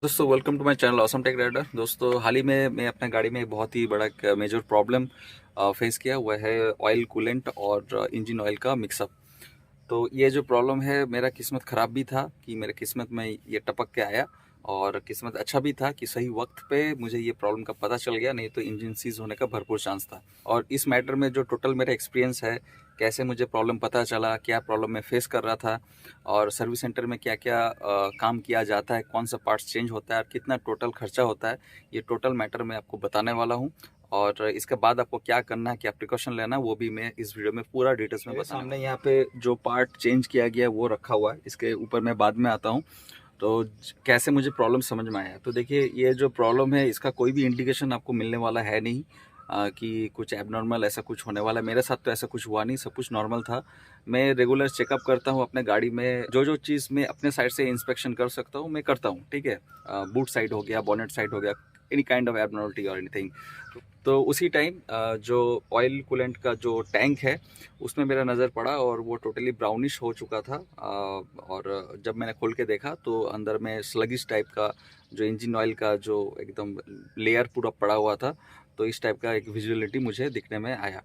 दोस्तों welcome to my channel awesome tech rider. दोस्तों हाल ही में मैं अपने गाड़ी में एक बहुत ही बड़ा मेजर प्रॉब्लम फेस किया हुआ है ऑयल कूलेंट और इंजन ऑयल का मिक्सअप। तो ये जो प्रॉब्लम है, मेरा किस्मत ख़राब भी था कि मेरे किस्मत में ये टपक के आया, और किस्मत अच्छा भी था कि सही वक्त पे मुझे ये प्रॉब्लम का पता चल गया, नहीं तो इंजन सीज होने का भरपूर चांस था। और इस मैटर में जो टोटल मेरा एक्सपीरियंस है, कैसे मुझे प्रॉब्लम पता चला, क्या प्रॉब्लम मैं फेस कर रहा था, और सर्विस सेंटर में क्या क्या काम किया जाता है, कौन सा पार्ट्स चेंज होता है और कितना टोटल खर्चा होता है, ये टोटल मैटर मैं आपको बताने वाला हूँ। और इसके बाद आपको क्या करना है, क्या प्रिकॉशन लेना है, वो भी मैं इस वीडियो में पूरा डिटेल्स में बताने सामने यहाँ पे जो पार्ट चेंज किया गया है वो रखा हुआ है। इसके ऊपर मैं बाद में आता हूँ। तो कैसे मुझे प्रॉब्लम समझ में आया, तो देखिए ये जो प्रॉब्लम है इसका कोई भी इंडिकेशन आपको मिलने वाला है नहीं कि कुछ एबनॉर्मल ऐसा कुछ होने वाला है। मेरे साथ तो ऐसा कुछ हुआ नहीं, सब कुछ नॉर्मल था। मैं रेगुलर चेकअप करता हूँ अपने गाड़ी में, जो जो चीज़ मैं अपने साइड से इंस्पेक्शन कर सकता हूँ मैं करता हूँ, ठीक है। बूट साइड हो गया, बॉनेट साइड हो गया, एनी काइंड ऑफ एबनॉर्मलिटी और एनीथिंग। तो उसी टाइम जो ऑयल कूलेंट का जो टैंक है उसमें मेरा नज़र पड़ा, और वो टोटली ब्राउनिश हो चुका था। और जब मैंने खोल के देखा तो अंदर में स्लगिश टाइप का जो इंजन ऑयल का जो एकदम लेयर पूरा पड़ा हुआ था। तो इस टाइप का एक विजुअलिटी मुझे दिखने में आया।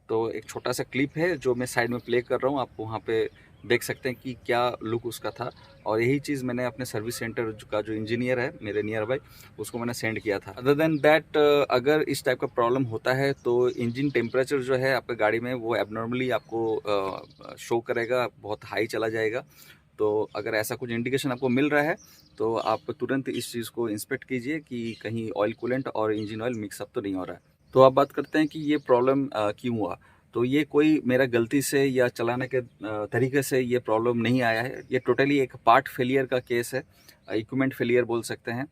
तो एक छोटा सा क्लिप है जो मैं साइड में प्ले कर रहा हूँ, आप वहाँ पे देख सकते हैं कि क्या लुक उसका था। और यही चीज़ मैंने अपने सर्विस सेंटर का जो इंजीनियर है मेरे नियर बाई, उसको मैंने सेंड किया था। अदर देन दैट, अगर इस टाइप का प्रॉब्लम होता है तो इंजन टेम्परेचर जो है आपके गाड़ी में वो एबनॉर्मली आपको शो करेगा, बहुत हाई चला जाएगा। तो अगर ऐसा कुछ इंडिकेशन आपको मिल रहा है तो आप तुरंत इस चीज़ को इंस्पेक्ट कीजिए कि कहीं ऑयल कूलेंट और इंजन ऑयल मिक्सअप तो नहीं हो रहा है। तो आप बात करते हैं कि ये प्रॉब्लम क्यों हुआ। तो ये कोई मेरा गलती से या चलाने के तरीके से ये प्रॉब्लम नहीं आया है, ये टोटली एक पार्ट फेलियर का केस है, इक्विपमेंट फेलियर बोल सकते हैं।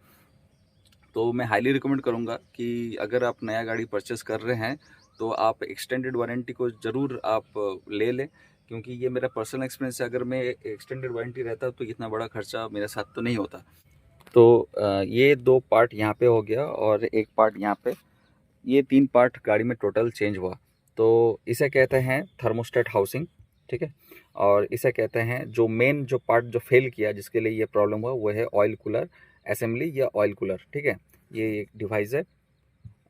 तो मैं हाईली रिकमेंड करूँगा कि अगर आप नया गाड़ी परचेस कर रहे हैं तो आप एक्सटेंडेड वारंटी को ज़रूर आप ले लें, क्योंकि ये मेरा पर्सनल एक्सपीरियंस है। अगर मैं एक्सटेंडेड वारंटी रहता तो इतना बड़ा खर्चा मेरे साथ तो नहीं होता। तो ये दो पार्ट यहाँ पे हो गया और एक पार्ट यहाँ पे, ये तीन पार्ट गाड़ी में टोटल चेंज हुआ। तो इसे कहते हैं थर्मोस्टेट हाउसिंग, ठीक है। और इसे कहते हैं जो मेन जो पार्ट जो फेल किया, जिसके लिए ये प्रॉब्लम हुआ, वो है ऑयल कूलर असेंबली या ऑयल कूलर, ठीक है। ये एक डिवाइस है।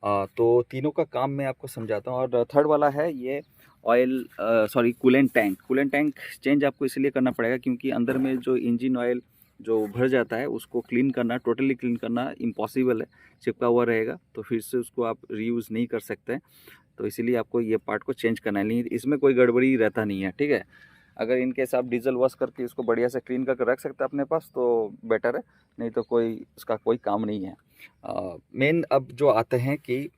तो तीनों का काम मैं आपको समझाता हूँ। और थर्ड वाला है ये oil sorry coolant tank. Coolant tank change आपको इसलिए करना पड़ेगा क्योंकि अंदर में जो इंजन ऑयल जो भर जाता है उसको क्लीन करना, टोटली क्लीन करना इम्पॉसिबल है, चिपका हुआ रहेगा, तो फिर से उसको आप रीयूज़ नहीं कर सकते। तो इसीलिए आपको ये पार्ट को चेंज करना है, नहीं इसमें कोई गड़बड़ी रहता नहीं है, ठीक है। अगर इनकेस आप डीजल वॉश करके इसको बढ़िया से क्लीन करके रख सकते हैं अपने पास तो बेटर है, नहीं तो कोई उसका कोई काम नहीं है। मेन अब जो आते हैं कि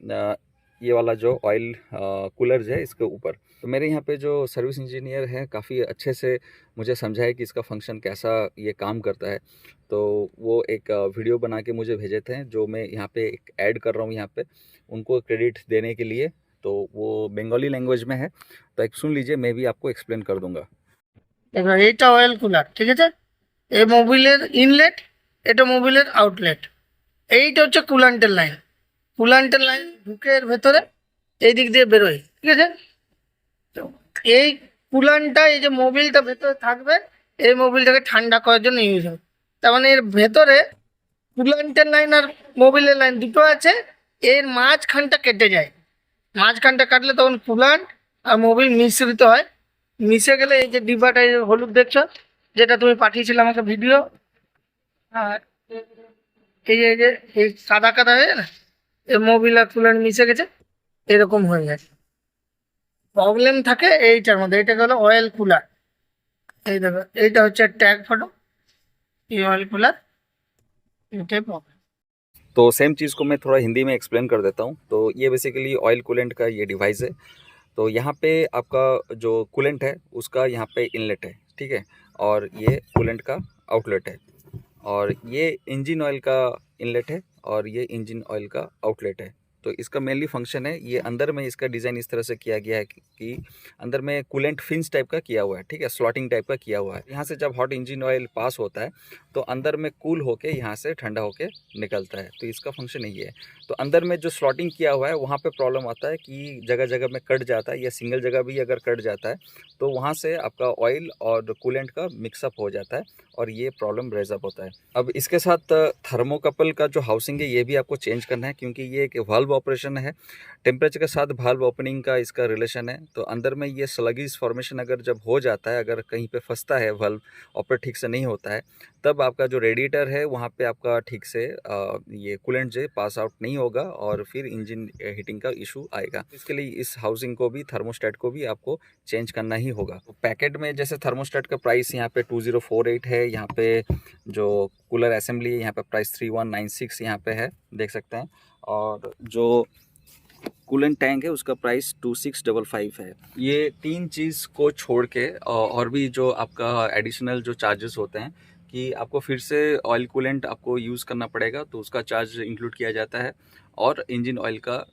ये वाला जो ऑयल कूलर है इसके ऊपर, तो मेरे यहाँ पे जो सर्विस इंजीनियर है काफ़ी अच्छे से मुझे समझाया कि इसका फंक्शन कैसा ये काम करता है। तो वो एक वीडियो बना के मुझे भेजे थे, जो मैं यहाँ पे एक ऐड कर रहा हूँ यहाँ पे उनको क्रेडिट देने के लिए। तो वो बंगाली लैंग्वेज में है, तो एक सुन लीजिए, मैं भी आपको एक्सप्लेन कर दूंगा। এবার এইটা অয়েল কুলার, ঠিক আছে? এই মোবিলের ইনলেট, এটা মোবিলের আউটলেট। এইটা হচ্ছে কুলান্টের লাইন। কুলান্টের লাইন ঢুকে এর ভেতরে এই দিক দিয়ে বেরোয়, ঠিক আছে? তো এই কুলানটা, এই যে মোবিলটা ভেতরে থাকবে, এই মোবিলটাকে ঠান্ডা করার জন্য ইউজ হয়। তার মানে এর ভেতরে কুলান্টের লাইন আর মোবিলের লাইন দুটো আছে। এর মাঝখানটা কেটে যায়। মাঝখানটা কাটলে তখন কুলান্ট আর মোবিল মিশ্রিত হয়। মিশে গেলে এই যে ডিব্বাটা, এই যে হলুদ দেখছো, যেটা তুমি পাঠিয়েছিলে আমাকে ভিডিও, আর এই যে এই কাদা কাদা হয়ে যায় না, এই মোবিল আর কুলান্ট মিশে গেছে, এরকম হয়ে যায়। প্রবলেম থাকে এইটার মধ্যে। এটাকে হলো অয়েল কুলার। এই দেখো, এইটা হচ্ছে ট্যাগ ফটো, এই অয়েল কুলার, এটাই প্রবলেম। तो सेम चीज़ को मैं थोड़ा हिंदी में एक्सप्लेन कर देता हूँ। तो ये बेसिकली ऑयल कूलेंट का ये डिवाइस है। तो यहाँ पे आपका जो कूलेंट है उसका यहाँ पे इनलेट है, ठीक है, और ये कूलेंट का आउटलेट है। और ये इंजन ऑयल का इनलेट है और ये इंजन ऑयल का आउटलेट है। तो इसका मेनली फंक्शन है, ये अंदर में इसका डिज़ाइन इस तरह से किया गया है कि अंदर में कूलेंट फिन्स टाइप का किया हुआ है, ठीक है, स्लॉटिंग टाइप का किया हुआ है। यहाँ से जब हॉट इंजन ऑयल पास होता है तो अंदर में कूल होके यहाँ से ठंडा होके निकलता है, तो इसका फंक्शन यही है। तो अंदर में जो स्लॉटिंग किया हुआ है वहाँ पे प्रॉब्लम आता है कि जगह जगह में कट जाता है, या सिंगल जगह भी अगर कट जाता है तो वहाँ से आपका ऑयल और कूलेंट का मिक्सअप हो जाता है और ये प्रॉब्लम रेज अप होता है। अब इसके साथ थर्मोकपल का जो हाउसिंग है ये भी आपको चेंज करना है, क्योंकि ये एक वाल्व ऑपरेशन है। टेम्परेचर के साथ वाल्व ओपनिंग का इसका रिलेशन है। तो अंदर में ये स्लगिश फॉर्मेशन अगर जब हो जाता है, अगर कहीं पे फंसता है वाल्व ऑपरेट ठीक से नहीं होता है, तब आपका जो रेडिएटर है वहाँ पे आपका ठीक से ये कूलेंट जो पास आउट नहीं होगा और फिर इंजन हीटिंग का इशू आएगा। इसके लिए इस हाउसिंग को भी, थर्मोस्टेट को भी आपको चेंज करना ही होगा। तो पैकेट में जैसे थर्मोस्टेट का प्राइस यहाँ पे 2048 है, यहाँ पे जो कूलर असेंबली है यहाँ पे प्राइस 3196 यहाँ पे है, देख सकते हैं। और जो कूलेंट टैंक है उसका प्राइस 2655 है। ये तीन चीज़ को छोड़ के और भी जो आपका एडिशनल जो चार्जेस होते हैं कि आपको फिर से ऑयल कूलेंट आपको यूज़ करना पड़ेगा, तो उसका चार्ज इंक्लूड किया जाता है। और इंजन ऑयल का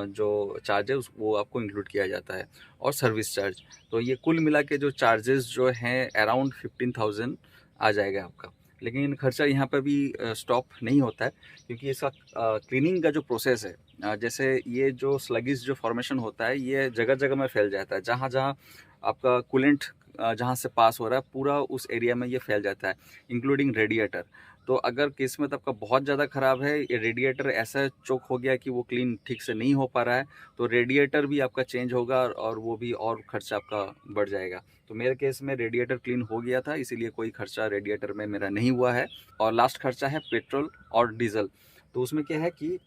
जो चार्ज है वो आपको इंक्लूड किया जाता है, और सर्विस चार्ज। तो ये कुल मिला के जो चार्जेस जो हैं अराउंड 15,000 आ जाएगा आपका। लेकिन खर्चा यहाँ पर भी स्टॉप नहीं होता है, क्योंकि इसका क्लीनिंग का जो प्रोसेस है, जैसे ये जो स्लगिश जो फॉर्मेशन होता है ये जगह जगह में फैल जाता है। जहाँ जहाँ आपका कूलेंट जहाँ से पास हो रहा है पूरा उस एरिया में ये फैल जाता है, इंक्लूडिंग रेडिएटर। तो अगर किस्मत आपका बहुत ज़्यादा ख़राब है, ये रेडिएटर ऐसा चोक हो गया कि वो क्लीन ठीक से नहीं हो पा रहा है, तो रेडिएटर भी आपका चेंज होगा और वो भी और खर्चा आपका बढ़ जाएगा। तो मेरे केस में रेडिएटर क्लीन हो गया था, इसीलिए कोई खर्चा रेडिएटर में मेरा नहीं हुआ है। और लास्ट खर्चा है पेट्रोल और डीजल। तो उसमें क्या है कि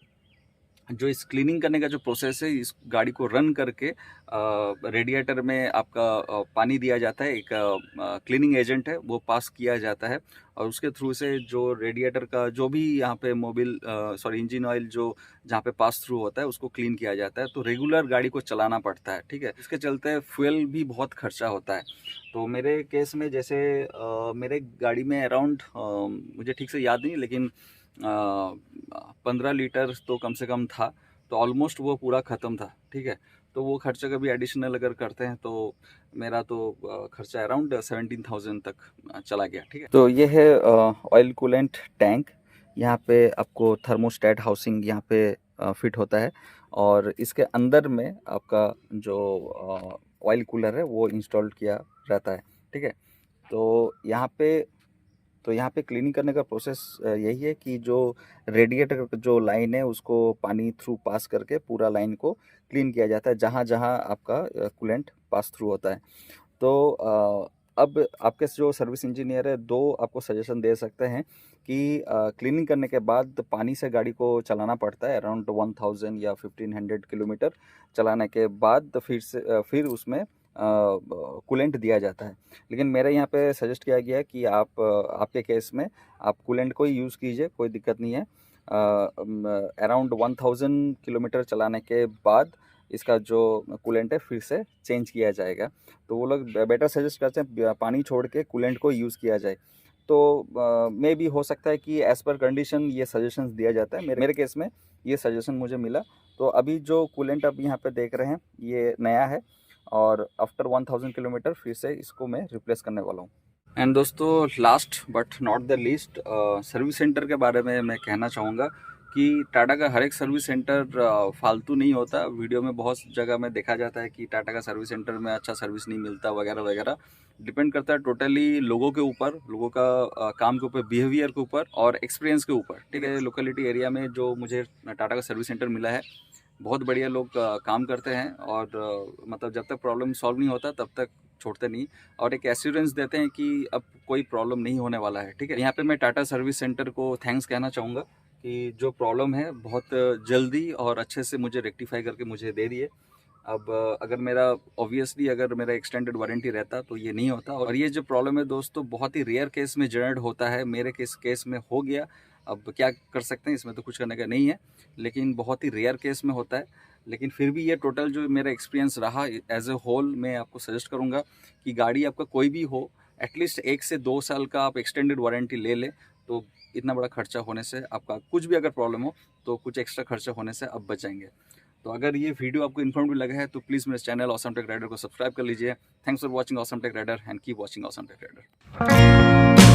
जो इस क्लीनिंग करने का जो प्रोसेस है, इस गाड़ी को रन करके रेडिएटर में आपका पानी दिया जाता है, एक क्लीनिंग एजेंट है वो पास किया जाता है, और उसके थ्रू से जो रेडिएटर का जो भी यहाँ पे इंजन ऑयल जो जहाँ पे पास थ्रू होता है उसको क्लीन किया जाता है। तो रेगुलर गाड़ी को चलाना पड़ता है, ठीक है। इसके चलते फ्यूल भी बहुत खर्चा होता है। तो मेरे केस में जैसे मेरे गाड़ी में अराउंड मुझे ठीक से याद नहीं, लेकिन 15 लीटर तो कम से कम था, तो ऑलमोस्ट वो पूरा ख़त्म था, ठीक है। तो वो खर्चा कभी एडिशनल अगर करते हैं तो मेरा तो खर्चा अराउंड 17,000 तक चला गया, ठीक है। तो ये है ऑयल कूलेंट टैंक। यहाँ पे आपको थर्मोस्टेट हाउसिंग यहाँ पे फिट होता है, और इसके अंदर में आपका जो ऑयल कूलर है वो इंस्टॉल किया रहता है, ठीक है। तो यहाँ पे क्लीनिंग करने का प्रोसेस यही है कि जो रेडिएटर जो लाइन है उसको पानी थ्रू पास करके पूरा लाइन को क्लीन किया जाता है, जहाँ जहाँ आपका कूलेंट पास थ्रू होता है। तो अब आपके जो सर्विस इंजीनियर है दो आपको सजेशन दे सकते हैं कि क्लीनिंग करने के बाद पानी से गाड़ी को चलाना पड़ता है अराउंड 1000 या 1500 किलोमीटर चलाने के बाद फिर उसमें कूलेंट दिया जाता है। लेकिन मेरे यहाँ पे सजेस्ट किया गया है कि आपके केस में आप कूलेंट को ही यूज़ कीजिए, कोई दिक्कत नहीं है। अराउंड 1000 किलोमीटर चलाने के बाद इसका जो कूलेंट है फिर से चेंज किया जाएगा। तो वो लोग बेटर सजेस्ट करते हैं पानी छोड़ के कूलेंट को यूज़ किया जाए। तो मे भी हो सकता है कि एज़ पर कंडीशन ये सजेशंस दिया जाता है। मेरे केस में ये सजेशन मुझे मिला। तो अभी जो कूलेंट आप यहाँ पे देख रहे हैं ये नया है, और आफ्टर 1000 किलोमीटर फिर से इसको मैं रिप्लेस करने वाला हूँ। एंड दोस्तों, last but not the least, service centre के बारे में मैं कहना चाहूँगा कि टाटा का हर एक सर्विस सेंटर फालतू नहीं होता। वीडियो में बहुत जगह में देखा जाता है कि टाटा का सर्विस सेंटर में अच्छा सर्विस नहीं मिलता वगैरह वगैरह। डिपेंड करता है टोटली लोगों के ऊपर, लोगों का काम के ऊपर, बिहेवियर के ऊपर और एक्सपीरियंस के ऊपर, ठीक है। लोकेलिटी एरिया में जो मुझे टाटा का सर्विस सेंटर मिला है, बहुत बढ़िया लोग काम करते हैं, और मतलब जब तक प्रॉब्लम सॉल्व नहीं होता तब तक छोड़ते नहीं, और एक एश्योरेंस देते हैं कि अब कोई प्रॉब्लम नहीं होने वाला है, ठीक है। यहाँ पे मैं टाटा सर्विस सेंटर को थैंक्स कहना चाहूँगा कि जो प्रॉब्लम है बहुत जल्दी और अच्छे से मुझे रेक्टिफाई करके मुझे दे दिए। अब अगर मेरा एक्सटेंडेड वारंटी रहता तो ये नहीं होता। और ये जो प्रॉब्लम है दोस्तों बहुत ही रेयर केस में जनरेट होता है। मेरे केस में हो गया, अब क्या कर सकते हैं, इसमें तो कुछ करने का नहीं है, लेकिन बहुत ही रेयर केस में होता है। लेकिन फिर भी ये टोटल जो मेरा एक्सपीरियंस रहा एज ए होल, मैं आपको सजेस्ट करूँगा कि गाड़ी आपका कोई भी हो, एटलीस्ट 1 से 2 साल का आप एक्सटेंडेड वारंटी ले लें तो इतना बड़ा खर्चा होने से आपका कुछ भी अगर प्रॉब्लम हो तो कुछ एक्स्ट्रा खर्चा होने से आप बच जाएंगे। तो अगर ये वीडियो आपको इन्फॉर्मेटिव लगा है तो प्लीज़ मेरे चैनल ऑसम टेक राइडर को सब्सक्राइब कर लीजिए। Thanks for watching awesome tech rider and keep watching awesome tech rider.